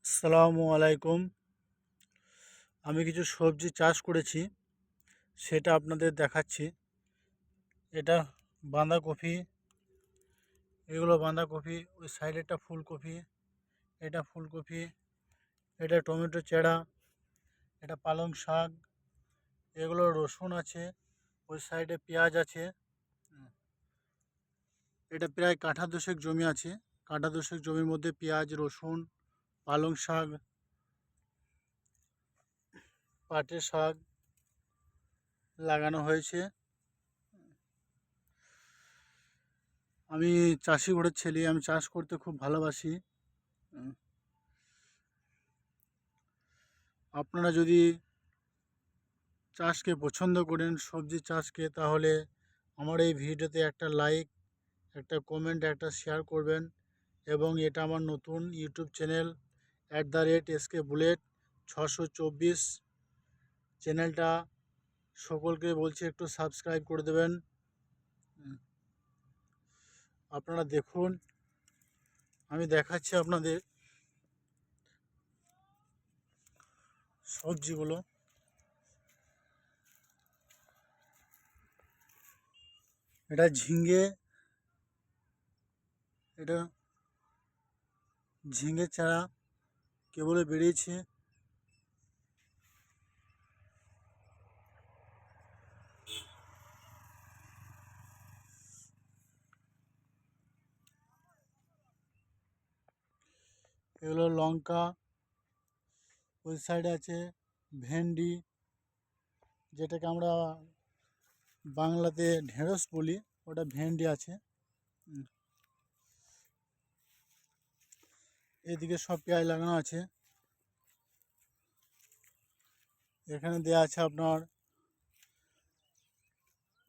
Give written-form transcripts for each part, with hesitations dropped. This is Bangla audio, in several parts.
আসসালামু আলাইকুম। আমি কিছু সবজি চাষ করেছি, সেটা আপনাদের দেখাচ্ছি। এটা বাঁধাকপি, এগুলো বাঁধাকপি, ওই সাইডেরটা ফুলকপি, এটা ফুলকপি, এটা টমেটো চারা, এটা পালং শাক, এগুলো রসুন আছে, ওই সাইডে পেঁয়াজ আছে। এটা প্রায় কাঠা দশেক জমি আছে। কাঠা দশেক জমির মধ্যে পেঁয়াজ, রসুন, পালং শাক, পাটের শাক লাগানো হয়েছে। আমি চাষি ঘরের ছেলে, আমি চাষ করতে খুব ভালোবাসি। আপনারা যদি চাষকে পছন্দ করেন, সবজি চাষকে, তাহলে আমার এই ভিডিওতে একটা লাইক, একটা কমেন্ট, একটা শেয়ার করবেন। এবং এটা আমার নতুন ইউটিউব চ্যানেল @SK বুলেট 624 চ্যানেলটা সকলকে বলছি একটু সাবস্ক্রাইব করে দেবেন। আপনারা দেখুন, আমি দেখাচ্ছি আপনাদের সবজিগুলো। এটা ঝিঙে, এটা ঝিঙে চারা কেবল বেরিয়েছে। এগুলো লঙ্কা, ওই সাইডে আছে ভেন্ডি, যেটাকে আমরা বাংলাতে ঢেঁড়স বলি, ওটা ভেন্ডি আছে। এদিকে সব পেঁয়াজ লাগানো আছে। এখানে দেওয়া আছে আপনার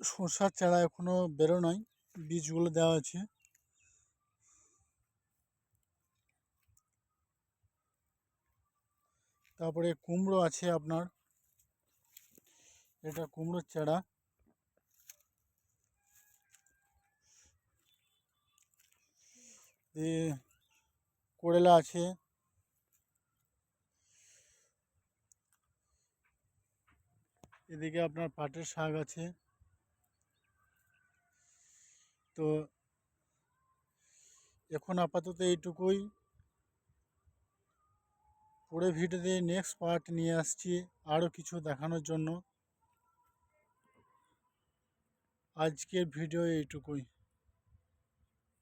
শসার চারা, এখনো বেরোনোই, বীজগুলো দেওয়া আছে। তারপরে কুমড়ো আছে আপনার, এটা কুমড়োর চারা। করলা আছে। এদিকে আপনার পাটের শাক আছে। তো এখন আপাতত এইটুকুই। পরে ভিডিওতে নেক্সট পার্ট নিয়ে আসছি আরও কিছু দেখানোর জন্য। আজকের ভিডিও এইটুকুই।